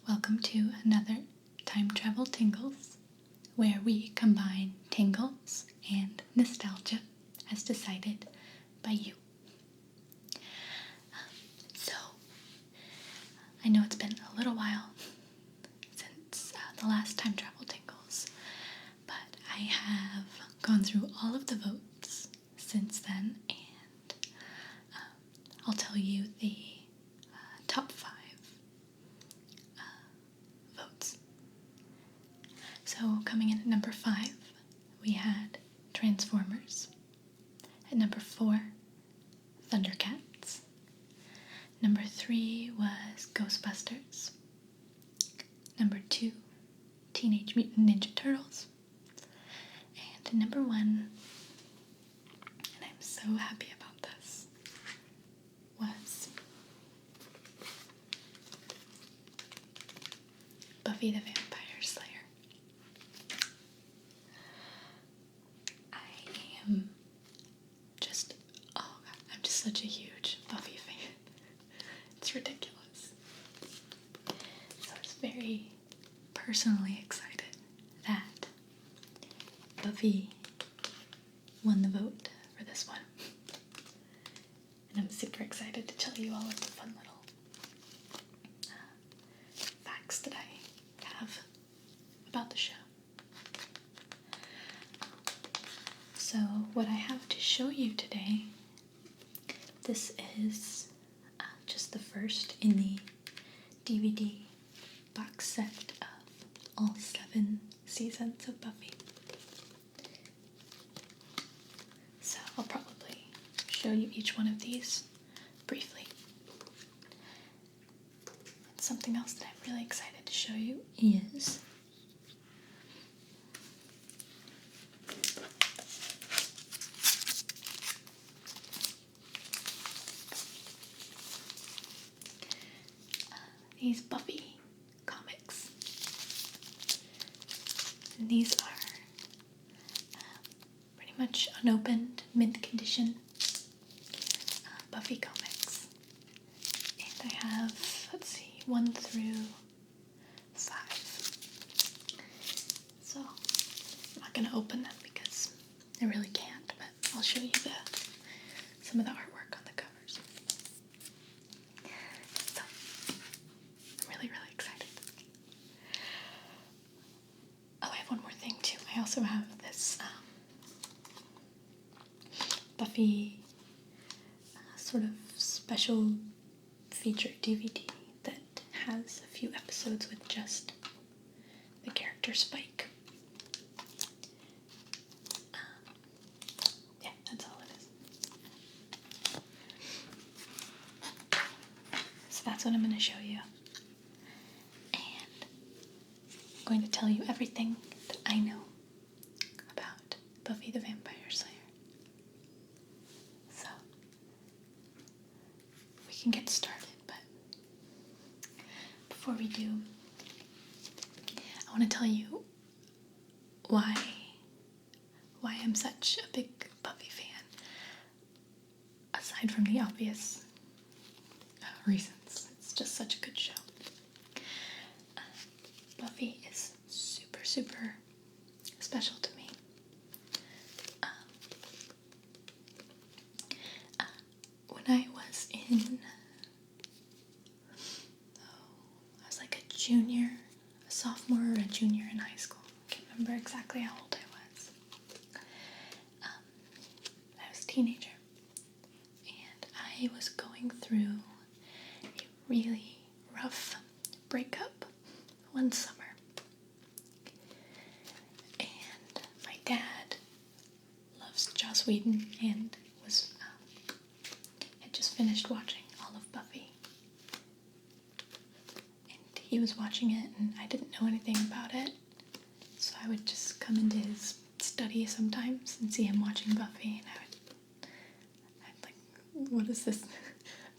welcome to another Time Travel Tingles, where we combine tingles and nostalgia as decided by you. So, I know it's been a little while since the last Time Travel Tingles, but I have gone through all of the votes since then, and I'll tell you the top 5 votes. So coming in at number 5, we had Transformers. At number 4, Thundercats. Number 3 was Ghostbusters. Number 2, Teenage Mutant Ninja Turtles. And number 1, and I'm so happy about this, was Buffy the Vampire Slayer. I'm just such a huge Buffy fan. It's ridiculous. So I was very personally excited that Buffy won the vote for this one. And I'm super excited to tell you all of the fun little facts that I have about the show. So what I have to show you today, this is just the first in the DVD box set of all 7 seasons of Buffy. So I'll probably show you each one of these briefly. And something else that I'm really excited to show you is these Buffy comics. And these are pretty much unopened, mint condition Buffy comics. And I have, 1 through 5. So I'm not going to open them because I really can't, but I'll show you some of the artwork on the covers. So I'm really excited. Oh, I have one more thing too. I also have this Buffy sort of special feature DVD that has a few episodes with just the character Spike. Yeah, that's all it is. So that's what I'm going to show you. And I'm going to tell you everything that I know about Buffy the Vampire Slayer. So, we can get started, but before we do, I want to tell you why I'm such a big Buffy fan, aside from the obvious reasons. It's just such a good show. Buffy is super special to me. When I was like a sophomore or a junior in high school. I can't remember exactly how old I was. I was a teenager, and I was going through a really rough breakup one summer. And my dad loves Joss Whedon and had just finished watching all of Buffy. And he was watching it, and I didn't know anything about it. So I would just come into his study sometimes and see him watching Buffy, and I'd like, what is this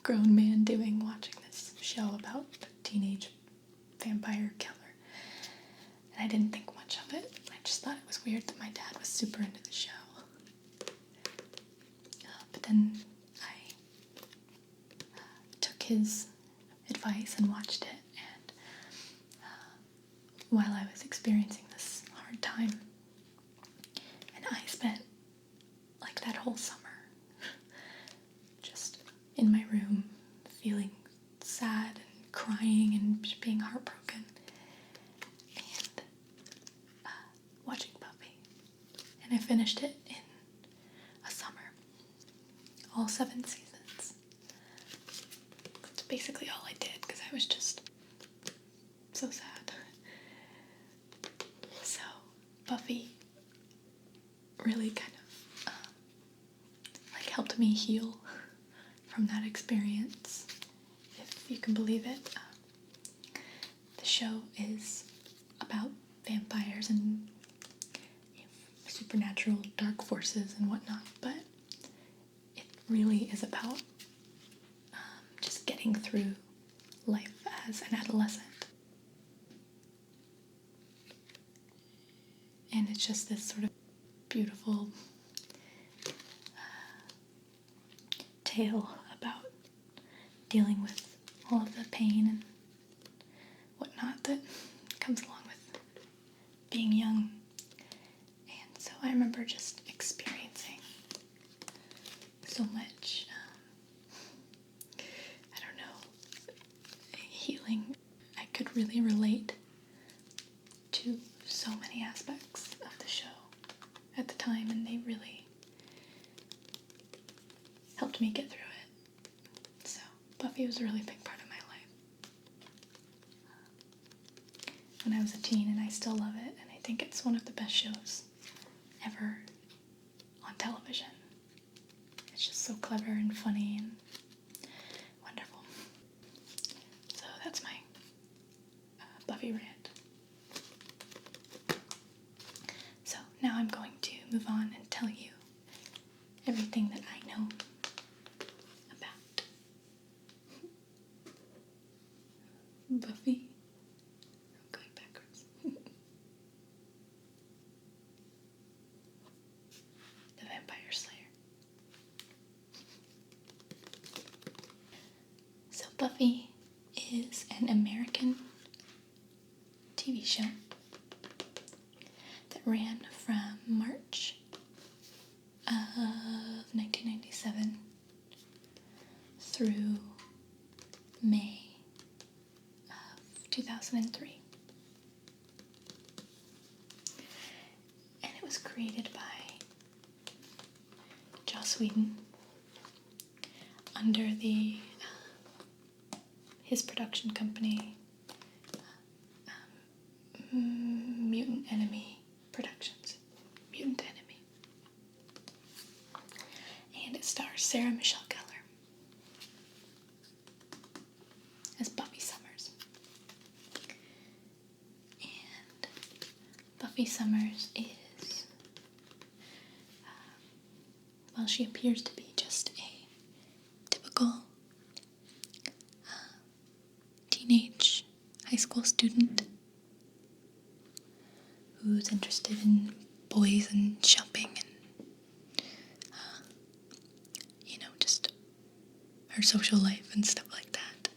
grown man doing watching this show about a teenage vampire killer? And I didn't think much of it. I just thought it was weird that my dad was super into the show. But then I took his advice and watched it, and while I was experiencing this hard time. And I spent like that whole summer just in my room feeling sad and crying and just being heartbroken and watching Buffy. And I finished it in a summer, all 7 seasons. That's basically all I did because I was just so sad. So Buffy really kind of like helped me heal from that experience, if you can believe it. The show is about vampires and supernatural dark forces and whatnot, but it really is about just getting through life as an adolescent. And it's just this sort of beautiful tale about dealing with all of the pain and whatnot that comes along with being young. And so I remember just experiencing so much, healing. I could really relate to so many aspects of the show at the time, and they really helped me get through it. So Buffy was a really big part of my life when I was a teen, and I still love it, and I think it's one of the best shows ever on television. It's just so clever and funny and wonderful. So that's my Buffy rant. So now I'm going to move on and tell you everything that I know about Buffy. I'm going backwards. The Vampire Slayer. So Buffy is an American TV show that ran from March of 1997 through May of 2003. And it was created by Joss Whedon under his production company, Mutant Enemy Productions. Mutant Enemy. And it stars Sarah Michelle Gellar as Buffy Summers. And Buffy Summers is, well, she appears to be just a typical teenage high school student who's interested in boys and shopping and, just her social life and stuff like that.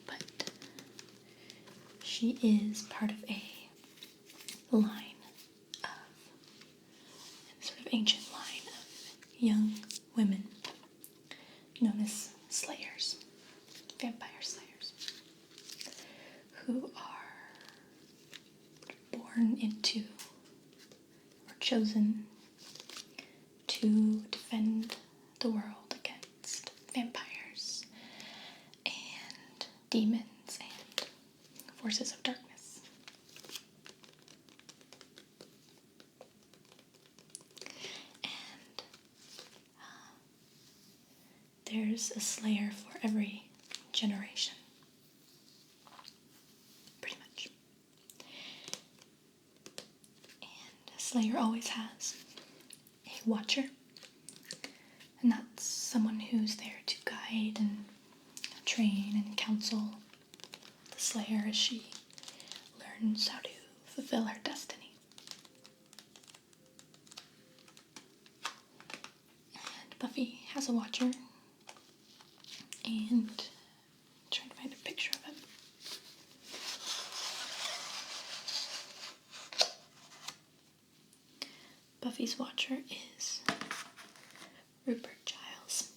But she is part of a line sort of ancient line of young women known as slayers, vampire slayers, who are born into or chosen to defend the world against vampires and demons and forces of darkness. And there's a slayer for every generation, pretty much. And a slayer always has a watcher, and that's someone who's there to guide and train and counsel the slayer as she learns how to fulfill her destiny. And Buffy has a watcher, and I'm trying to find a picture of him. Buffy's watcher is Rupert Giles,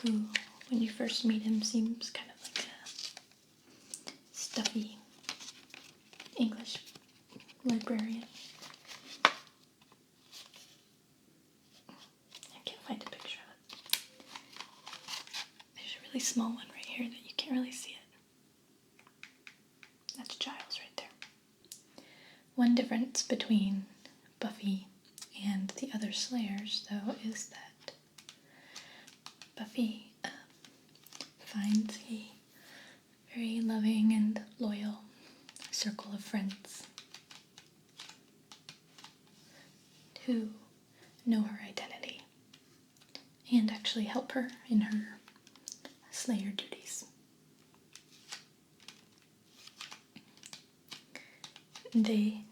who, when you first meet him, seems kind of like a stuffy English librarian. I can't find a picture of it. There's a really small one right here that you can't really see it. That's Giles right there. One difference between Buffy and the other Slayers, though, is that Buffy finds a very loving and loyal circle of friends who know her identity and actually help her in her Slayer duties. They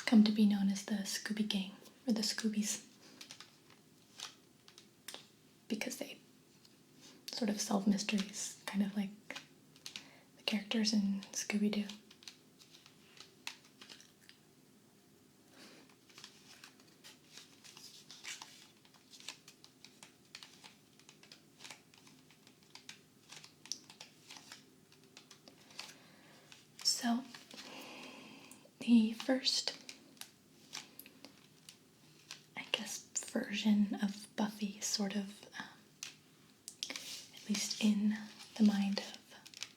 come to be known as the Scooby Gang, or the Scoobies, because they sort of solve mysteries, kind of like the characters in Scooby-Doo. So, the first, I guess, version of Buffy, sort of, at least in the mind of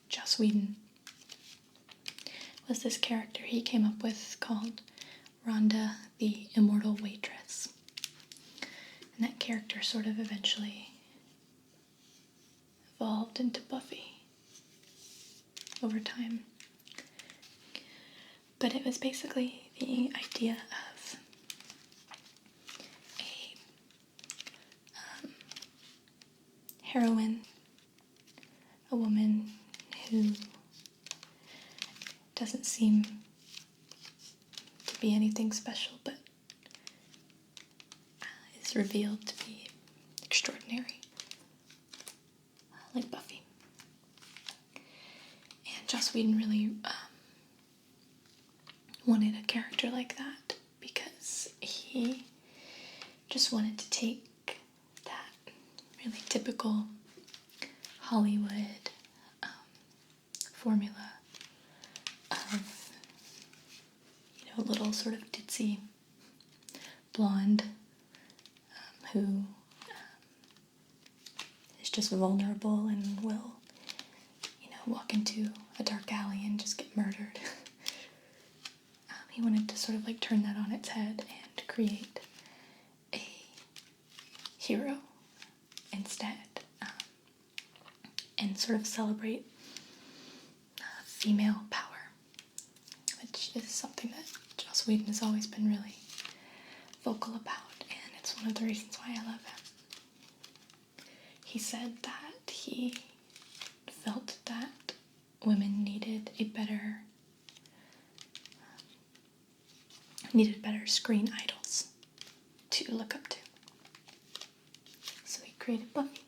Joss Whedon, was this character he came up with called Rhonda the Immortal Waitress. And that character sort of eventually evolved into Buffy over time. But it was basically the idea of a heroine, a woman who doesn't seem to be anything special, but is revealed to be extraordinary, like Buffy. And Joss Whedon really wanted a character like that because he just wanted to take that really typical Hollywood formula of, a little sort of ditzy blonde who is just vulnerable and will, walk into a dark alley and just get murdered. He wanted to sort of like turn that on its head and create a hero instead, and sort of celebrate female power, which is something that Joss Whedon has always been really vocal about, and it's one of the reasons why I love him. He said that he felt that women needed better screen idols to look up to. So he created Buffy,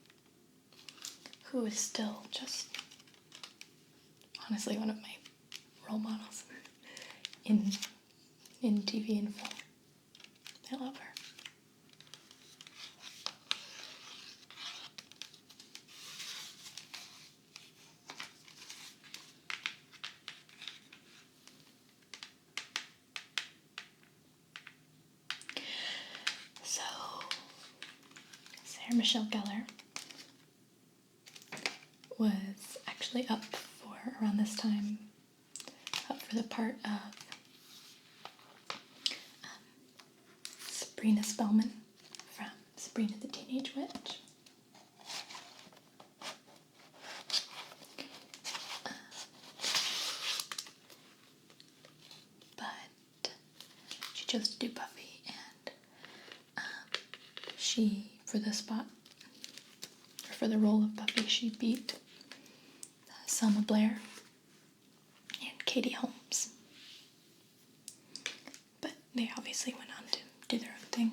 who is still just honestly one of my role models in TV and film. I love her. So, Sarah Michelle Gellar was actually up for, around this time, up for the part of Sabrina Spellman from Sabrina the Teenage Witch. But she chose to do Buffy, and she, for the spot, or for the role of Buffy, she beat Selma Blair and Katie Holmes. But they obviously went on to do their own thing.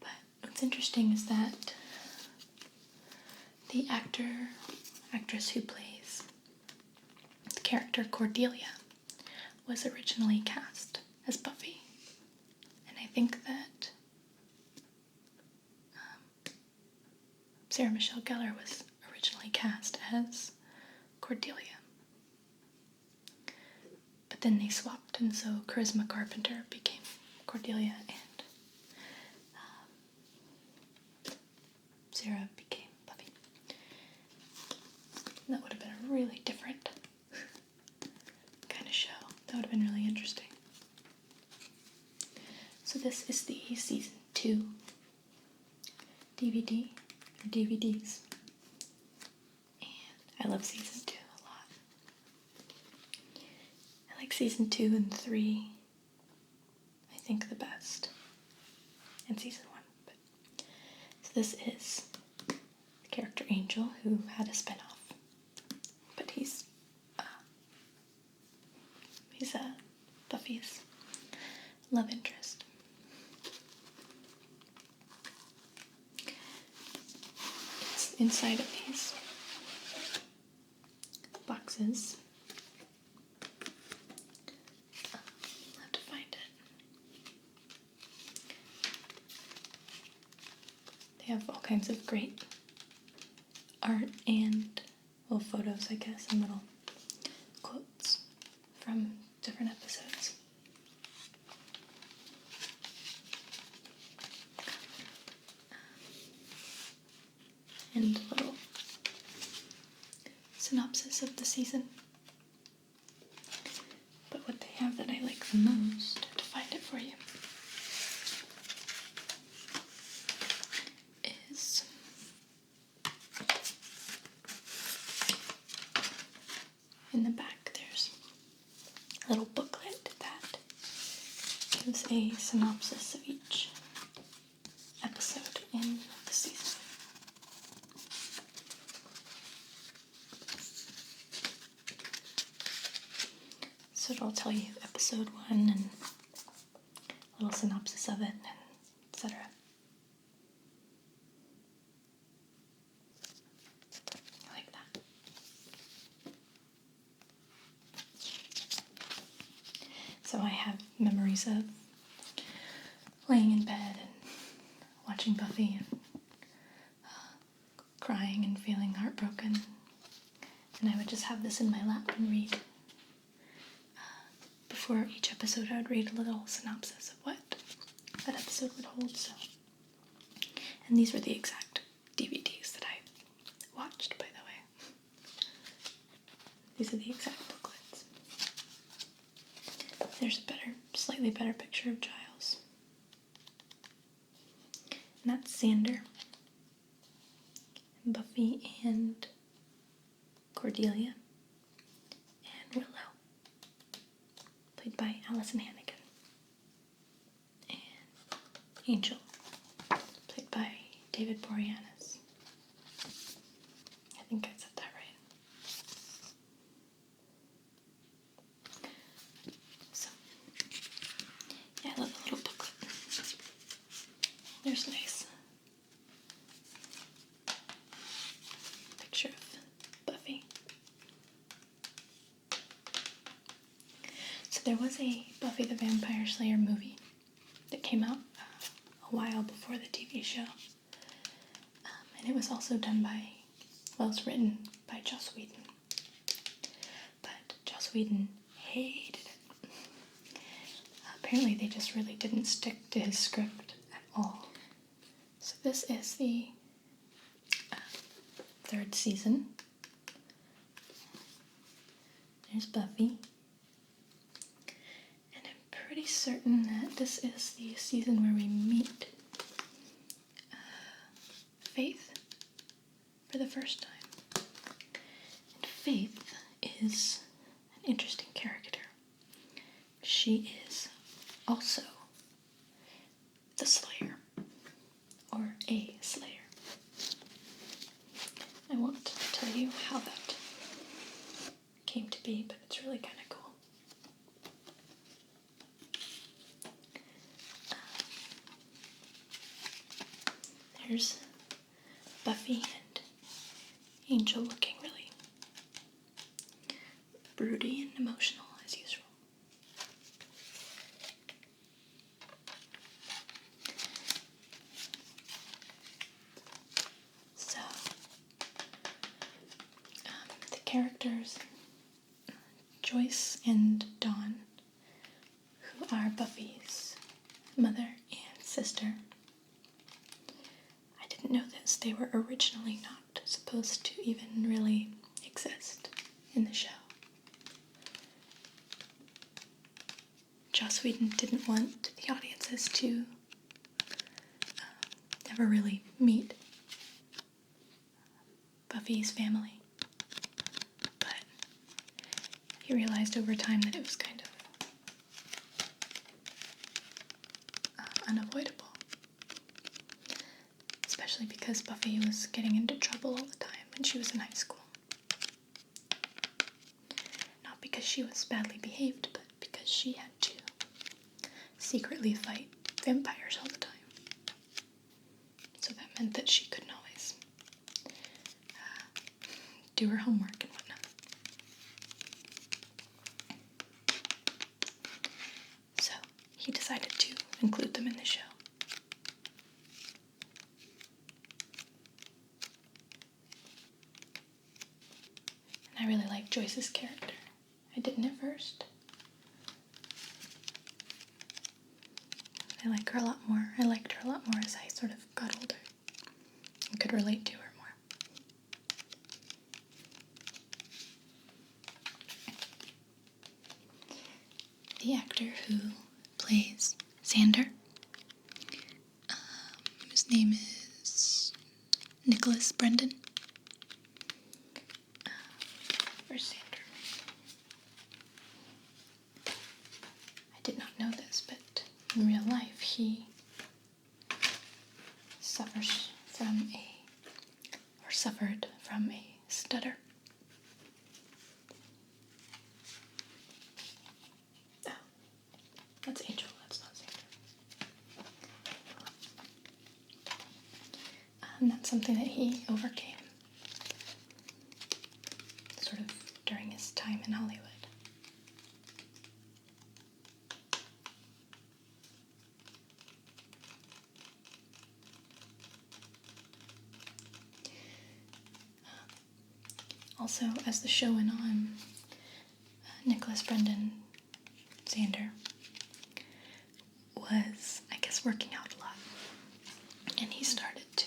But what's interesting is that the actress who plays the character Cordelia was originally cast as Buffy. And I think that Sarah Michelle Gellar was originally cast as Cordelia. But then they swapped, and so Charisma Carpenter became Cordelia, and Sarah became Buffy. And that would have been a really different kind of show. That would have been really interesting. So this is the season 2 DVD, or DVDs. And I love season 2 a lot. I like season 2 and 3, I think, the best. And season 1. But. So this is the character Angel, who had a spinoff. But he's Buffy's love interest. It's inside of these boxes. I'll have to find it. They have all kinds of great art and, well, photos, I guess, and little quotes from different episodes. And a little synopsis of the season. But what they have that I like the most, to find it for you, is in the back there's a little booklet that gives a synopsis of each episode in the season. So it'll tell you episode 1 and a little synopsis of it, and etc. I like that. So I have memories of laying in bed and watching Buffy and crying and feeling heartbroken. And I would just have this in my lap and read. Before each episode, I would read a little synopsis of what that episode would hold. So, and these were the exact DVDs that I watched, by the way. These are the exact booklets. There's a slightly better picture of Giles. And that's Xander, and Buffy, and Cordelia, and Willow, played by Allison Hannigan, and Angel, played by David Boreanaz. I think I said that right. So, yeah, I love the little booklet. There's a nice picture of Buffy. So there was a Buffy the Vampire Slayer movie that came out a while before the TV show. And it was also done by, well, it's written by Joss Whedon. But Joss Whedon hated it. Apparently they just really didn't stick to his script at all. So this is the 3rd season. There's Buffy. And I'm pretty certain that this is the season where we meet Faith for the first time. And Faith is an interesting character. She is also the Slayer, or a Slayer. I won't tell you how that came to be, but it's really kind of cool. There's Buffy and Angel looking really broody and emotional as usual. characters, Joyce and Dawn, who are Buffy's mother and sister. I didn't know this. They were originally not supposed to even really exist in the show. Joss Whedon didn't want the audiences to ever really meet Buffy's family, but he realized over time that it was kind of unavoidable, especially because Buffy was getting into trouble all the time when she was in high school. Not because she was badly behaved, but because she had to secretly fight vampires all the time. So that meant that she couldn't always do her homework and whatnot. So he decided to include them in the show. And I really like Joyce's character. I didn't at first. I like her a lot more. I liked her a lot more as I sort of got older and could relate to her more. The actor who plays Xander, his name is Nicholas Brendan. Where's Xander? I did not know this, but in real life, he suffered from a stutter. Oh, that's Angel, that's not Xander. And that's something that he overcame, sort of during his time in Hollywood. Also, as the show went on, Nicholas Brendan, Xander, was, I guess, working out a lot. And he started to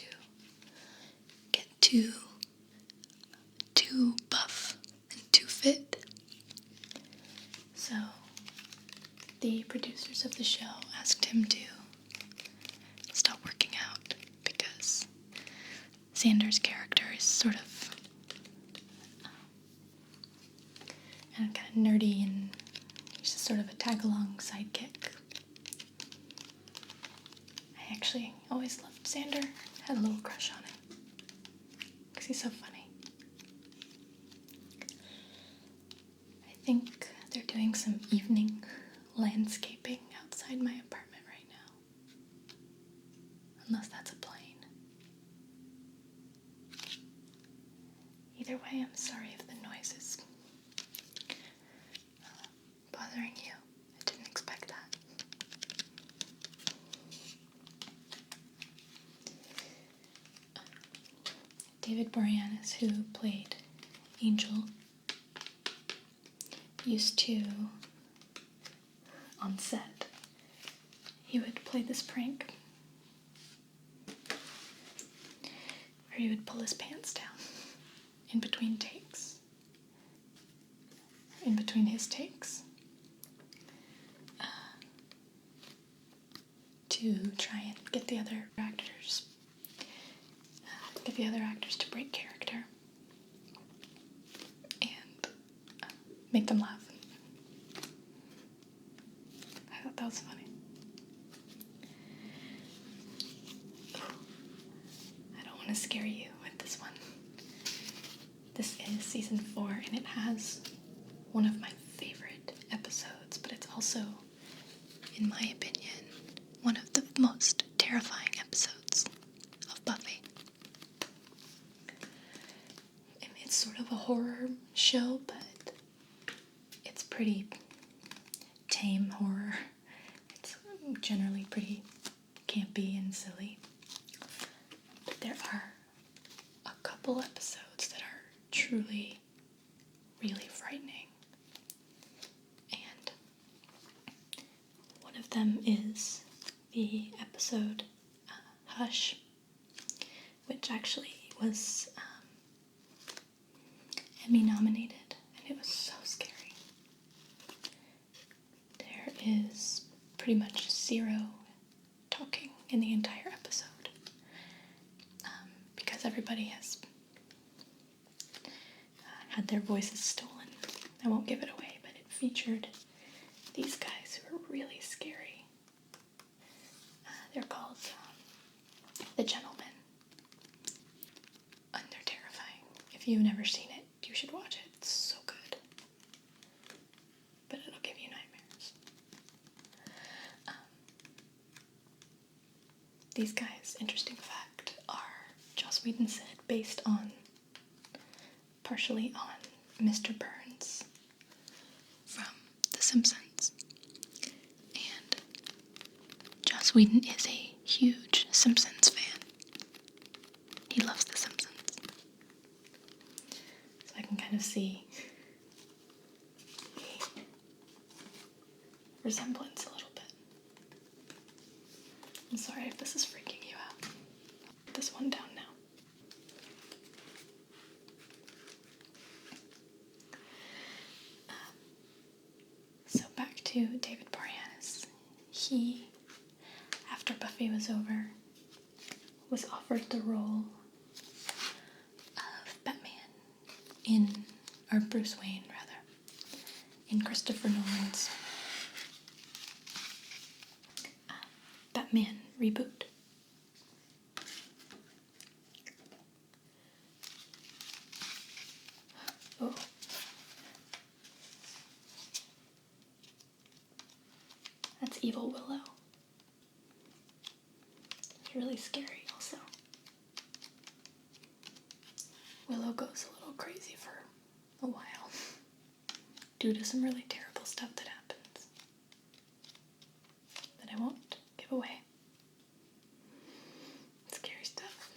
get too buff and too fit. So the producers of the show asked him to stop working out because Xander's character is sort of kind of nerdy, and he's just sort of a tag-along sidekick. I actually always loved Xander, had a little crush on him, because he's so funny. I think they're doing some evening landscaping outside my apartment right now. Unless that's a plane. Either way, I'm sorry if the noise is bothering you. I didn't expect that. David Boreanaz, who played Angel, used to, on set, he would play this prank where he would pull his pants down in between takes. In between his takes. To try and get the other actors to break character and make them laugh. I thought that was funny. I don't want to scare you with this one. This is season 4, and it has one of my favorite episodes, but it's also, in my opinion, one of the most terrifying episodes of Buffy. And it's sort of a horror show, but it's pretty tame horror. It's generally pretty campy and silly. But there are a couple episodes that are truly really frightening. And one of them is the episode Hush, which actually was Emmy nominated, and it was so scary. There is pretty much zero talking in the entire episode, because everybody has had their voices stolen. I won't give it away, but it featured these guys who are really scary. They're called The Gentlemen, and they're terrifying. If you've never seen it, you should watch it. It's so good. But it'll give you nightmares. These guys, interesting fact, are, Joss Whedon said, based on, partially on Mr. Burns from The Simpsons. And Joss Whedon is a huge Simpsons fan. He loves The Simpsons. So I can kind of see the resemblance a little bit. I'm sorry if this is freaking you out. I'll put this one down now. So back to David Boreanaz. He, after Buffy was over, was offered the role of Batman or Bruce Wayne rather, in Christopher Nolan's Batman reboot. Oh. That's Evil Willow. It's really scary also. Willow goes a little crazy for a while due to some really terrible stuff that happens that I won't give away. Scary stuff.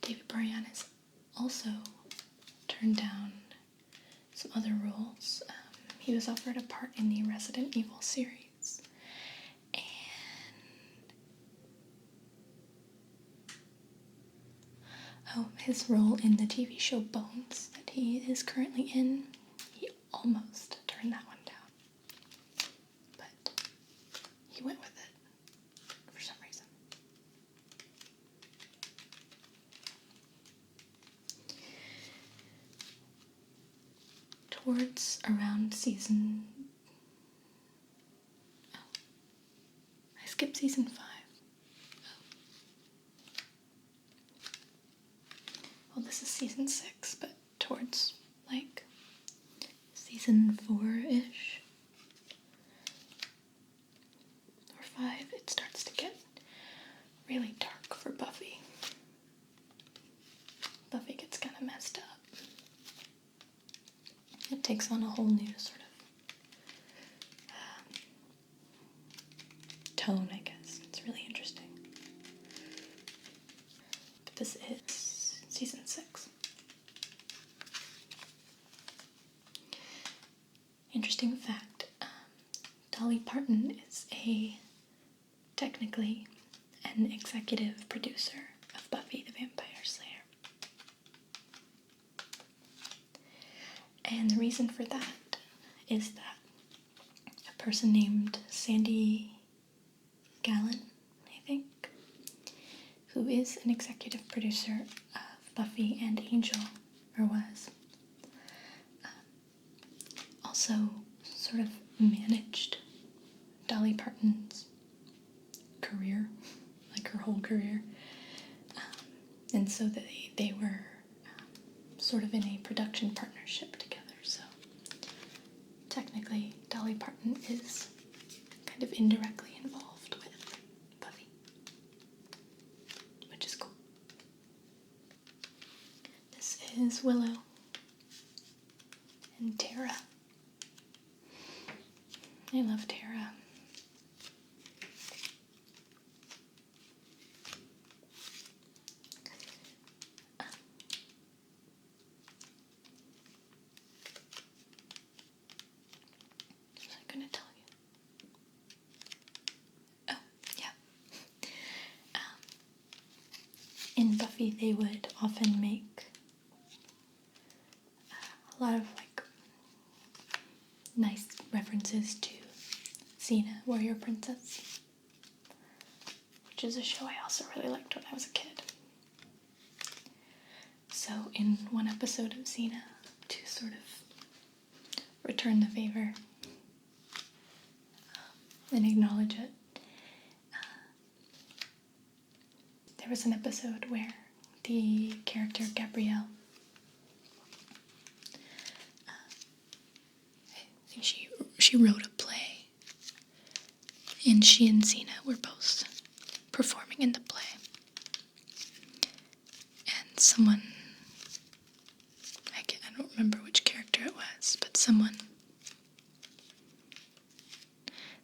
David Boreanaz also turned down some other roles. He was offered a part in the Resident Evil series, and his role in the TV show Bones that he is currently in, he almost turned that one down, but he went with it for some reason. Towards around season... Oh, I skipped season 5. Well, this is season 6, but towards, like, season 4-ish, or 5, it starts to get really dark for Buffy. Buffy gets kind of messed up. It takes on a whole new sort of tone, I guess. It's really interesting. But this is season 6. Interesting fact, Dolly Parton is technically an executive producer of Buffy the Vampire Slayer. And the reason for that is that a person named Sandy Gallen, I think, who is an executive producer of Buffy and Angel, or was, also sort of managed Dolly Parton's career, like her whole career. And so they were sort of in a production partnership together. So technically, Dolly Parton is kind of indirectly involved with Buffy, which is cool. This is Willow and Tara. I love Tara. Buffy, they would often make a lot of like nice references to Xena, Warrior Princess, which is a show I also really liked when I was a kid. So in one episode of Xena, to sort of return the favor and acknowledge it, there was an episode where the character Gabrielle, I think she wrote a play, and she and Xena were both performing in the play. And someone, I don't remember which character it was, but someone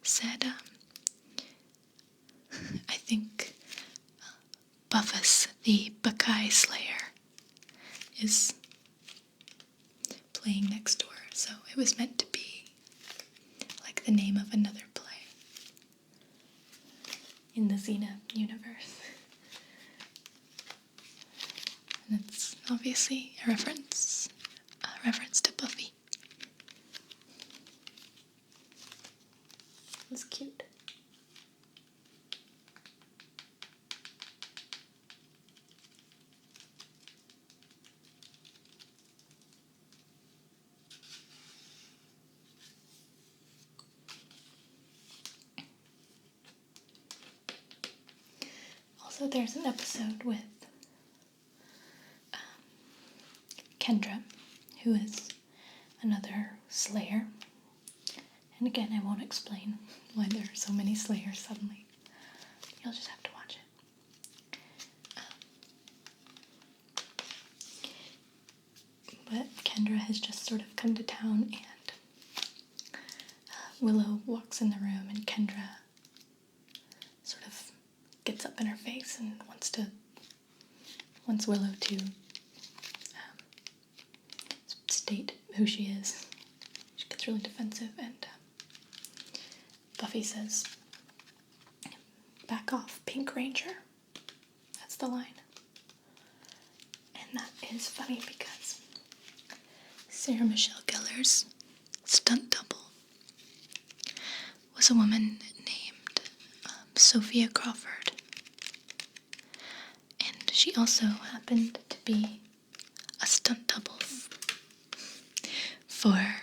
said, I think Buffy the Vampire Slayer is playing next door, so it was meant to be like the name of another play in the Xena universe. And it's obviously a reference to Buffy. It's cute. Also, there's an episode with Kendra, who is another Slayer. And again, I won't explain why there are so many Slayers suddenly. You'll just have to watch it. But Kendra has just sort of come to town, and Willow walks in the room, and Kendra sort of gets up in her face and wants Willow to state who she is. She gets really defensive, and Buffy says, "Back off, Pink Ranger." That's the line. And that is funny because Sarah Michelle Gellar's stunt double was a woman named Sophia Crawford. And she also happened to be a stunt double for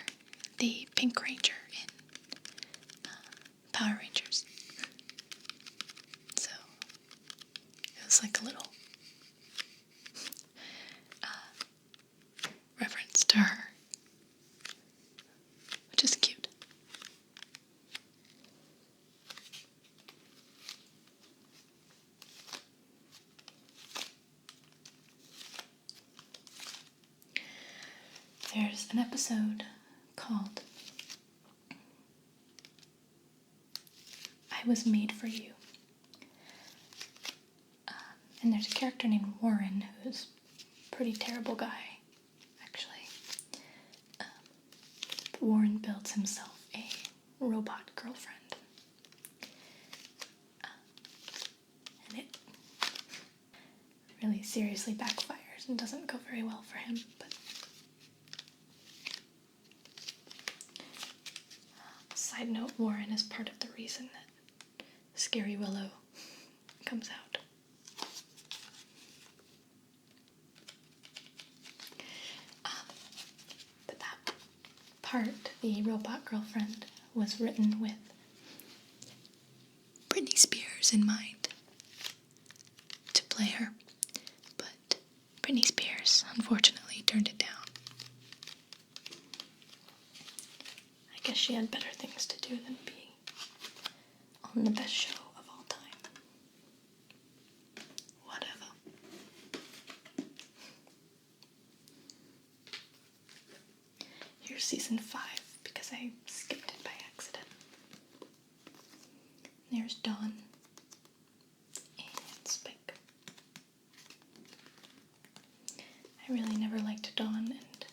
the Pink Ranger in Power Rangers. So it was like a little reference to her, which is cute. There's an episode called I Was Made for You. And there's a character named Warren who's a pretty terrible guy, actually. Warren builds himself a robot girlfriend. And it really seriously backfires and doesn't go very well for him, but side note, Warren is part of the reason that Scary Willow comes out. But that part, the robot girlfriend, was written with Britney Spears in mind to play her, but Britney Spears unfortunately turned it down. I guess she had better things to do than be on the best show of all time. Whatever. Here's season 5, because I skipped it by accident. There's Dawn and Spike. I really never liked Dawn, and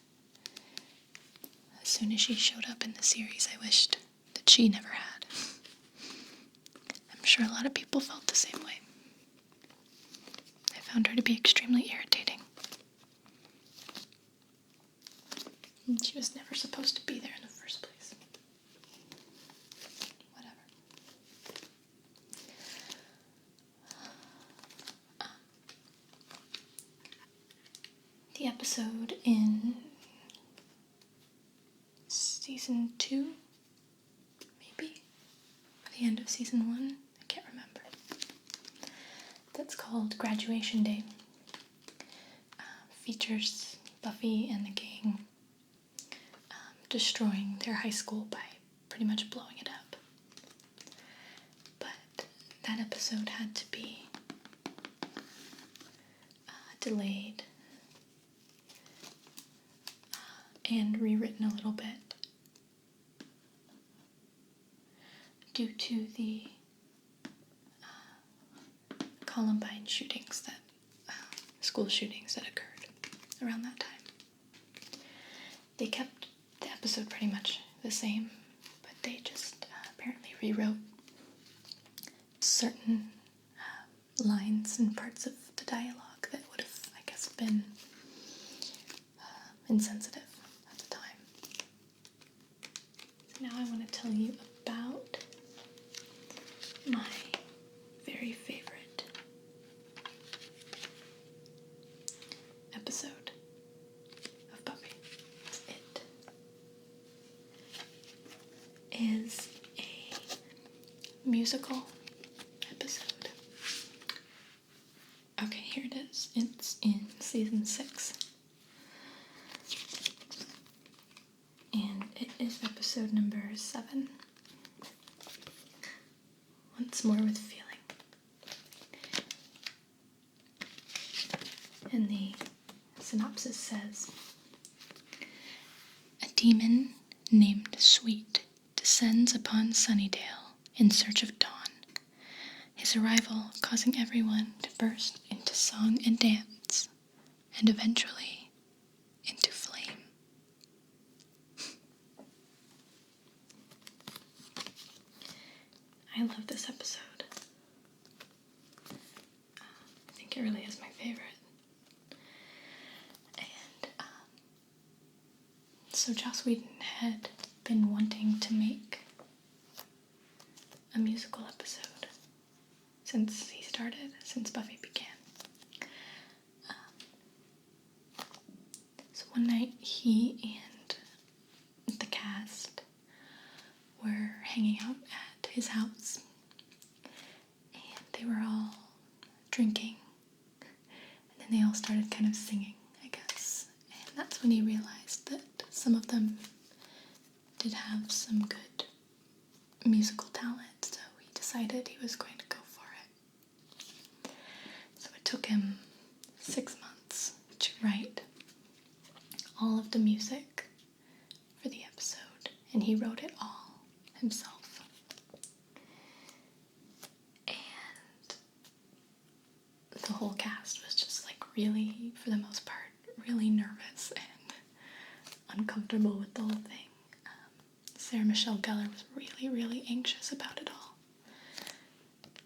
as soon as she showed up in the series, I wished that she never had. I'm sure a lot of people felt the same way. I found her to be extremely irritating. And she was never supposed to be there in the first place. Whatever. The episode in season 2, maybe? Or the end of season 1? I can't remember. That's called Graduation Day. Features Buffy and the gang destroying their high school by pretty much blowing it up. But that episode had to be delayed and rewritten a little bit due to the Columbine shootings school shootings that occurred around that time. They kept the episode pretty much the same, but they just apparently rewrote certain lines and parts of the dialogue that would have, I guess, been insensitive at the time. Now I want to tell you about my very favorite episode of Buffy. It is a musical episode. Okay, here it is. It's in season 6. And it is episode number 7. Once More with Feeling. And the synopsis says, a demon named Sweet descends upon Sunnydale in search of dawn, his arrival causing everyone to burst into song and dance, and eventually into flame. I love this episode. I think it really is my favorite. And so Joss Whedon had been wanting to make a musical episode since Buffy began. So one night he and the cast were hanging out at his house, and they were all drinking, and then they all started kind of singing, I guess, and that's when he realized that some of them did have some good musical talent, so he decided he was going to go for it. So it took him 6 months to write all of the music for the episode, and he wrote it all himself. And the whole cast was just like really, for the most part, really nervous and uncomfortable with the whole thing. Sarah Michelle Gellar was really, really anxious about it all.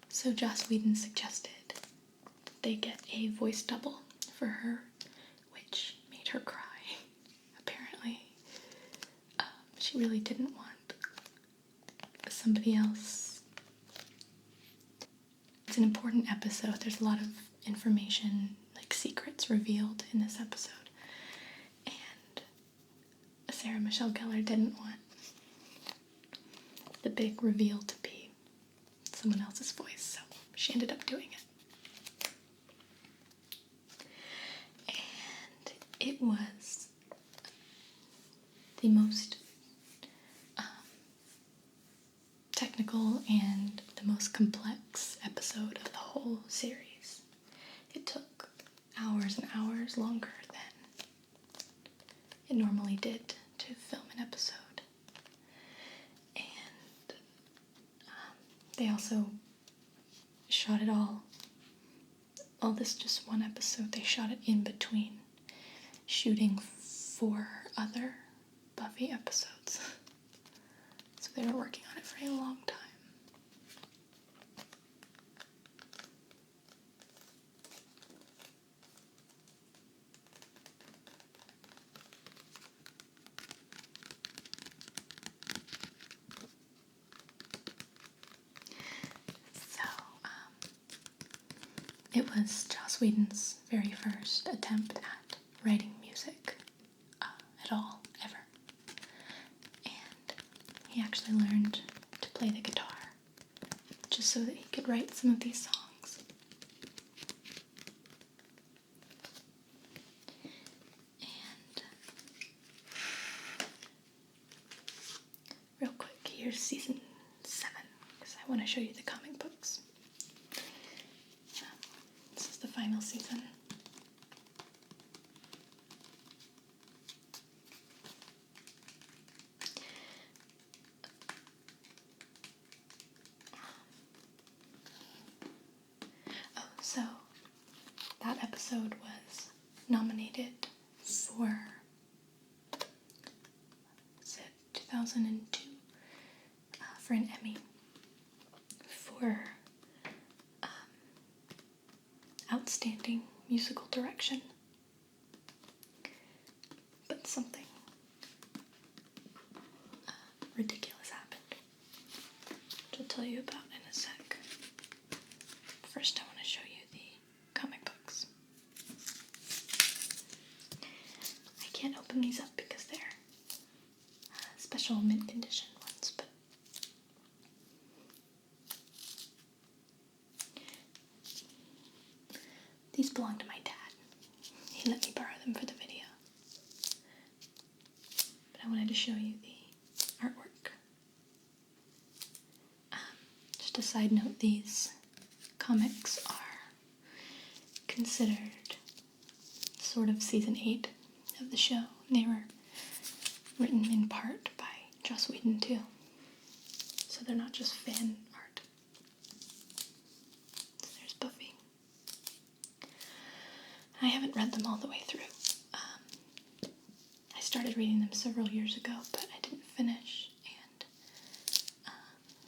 So Joss Whedon suggested that they get a voice double for her, which made her cry. Apparently, she really didn't want somebody else. It's an important episode. There's a lot of information, like secrets revealed in this episode. And Sarah Michelle Gellar didn't want the big reveal to be someone else's voice, so she ended up doing it. And it was the most technical and the most complex episode of the whole series. It took hours and hours longer than it normally did to film an episode. And they also shot it all this just one episode. They shot it in between shooting 4 other Buffy episodes. So they were working on it for a long time. It was Joss Whedon's very first attempt at writing music at all, ever. And he actually learned to play the guitar just so that he could write some of these songs. And real quick, here's season 7, because I want to show you the comic books. This is the final season. So, that episode was nominated for, 2002, for an Emmy for outstanding musical direction. But something ridiculous happened, which I'll tell you about in a sec. First, I want to show you the comic books. I can't open these up because they're special mint condition ones, but these belong to my dad. He let me borrow them for the video. But I wanted to show you the artwork. Just a side note, these comics are considered sort of season 8 of the show. They were written in part by Joss Whedon too. So they're not just fan art. So there's Buffy. I haven't read them all the way through. I started reading them several years ago, but I didn't finish. And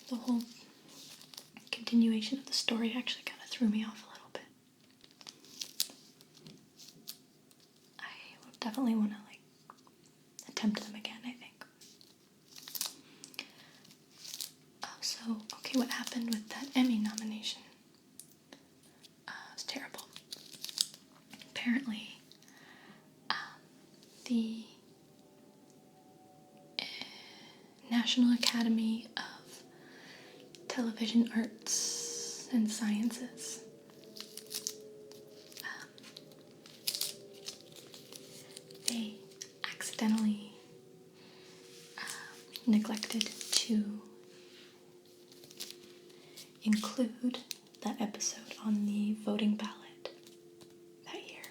the whole continuation of the story actually kind of threw me off a little bit. I will definitely want to attempt them again, I think. So, okay, what happened with that Emmy nomination? It was terrible. Apparently, the National Academy of Television Arts and Sciences they accidentally neglected to include that episode on the voting ballot that year.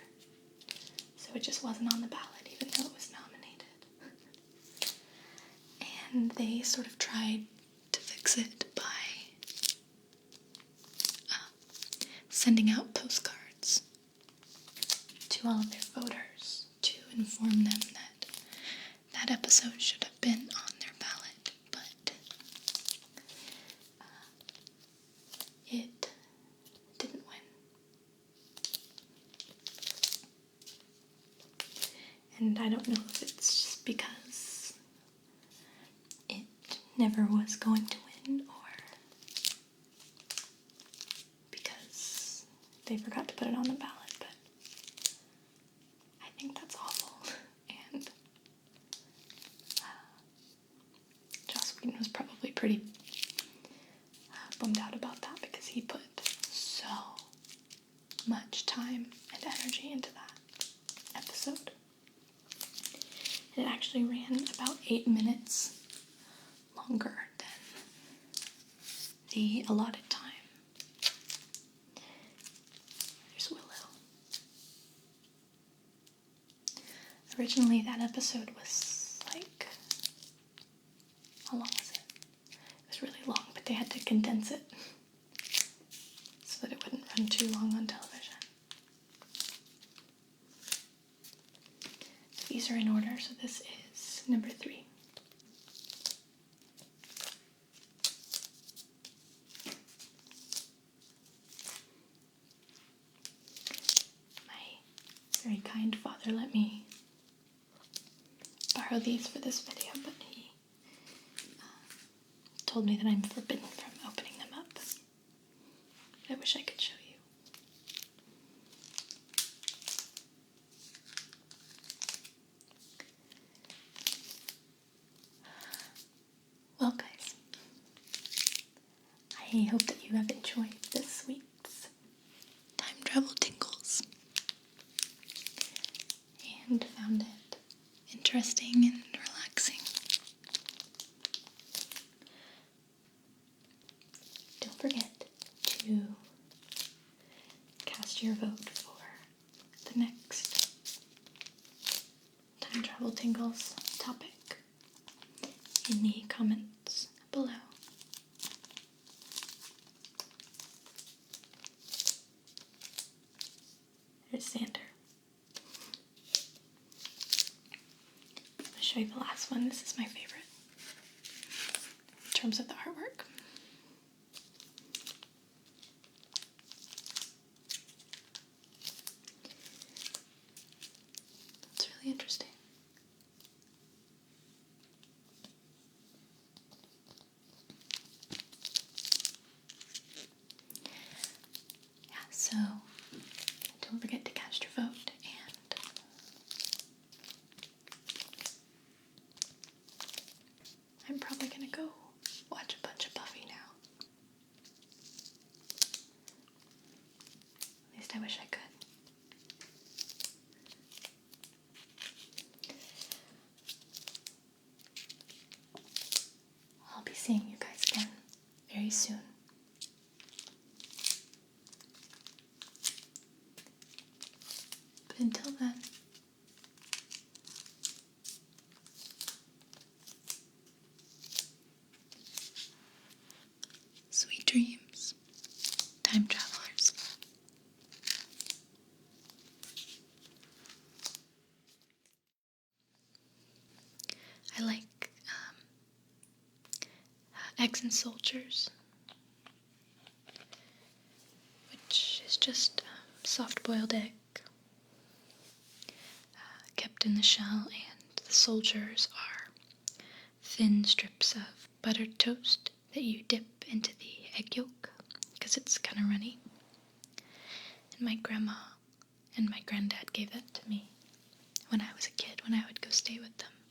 So it just wasn't on the ballot, even though it was nominated. And they sort of tried to fix it by sending out postcards to all of their voters to inform them that that episode should have been on their ballot, but it didn't win. And I don't know if it's just because it never was going to win, or because they forgot to put it on the ballot, but I think that's awful. And Joss Whedon was probably pretty bummed out about that, because he put so much time and energy into that episode. It actually ran about 8 minutes longer than the allotted time. There's Willow. Originally, that episode was how long was it? It was really long, but they had to condense it so that it wouldn't run too long on television. So these are in order, so this is number 3. My very kind father let me borrow these for this video, but he told me that I'm forbidden from opening them up. I wish I could show you. I hope that you have enjoyed this week's time travel tingles and found it interesting and relaxing. Don't forget to cast your vote for the next time travel tingles topic in the comments below. There's Xander. I'm going to show you the last one. This is my favorite in terms of the artwork. It's really interesting. Yeah, so don't forget to cast your vote, and I'm probably gonna go watch a bunch of Buffy now. At least I wish I could. I'll be seeing you guys again very soon. But until then, sweet dreams, time travelers. I like Eggs and Soldiers, which is just soft-boiled egg kept in the shell, and the soldiers are thin strips of buttered toast that you dip into the egg yolk because it's kind of runny. And my grandma and my granddad gave that to me when I was a kid, when I would go stay with them.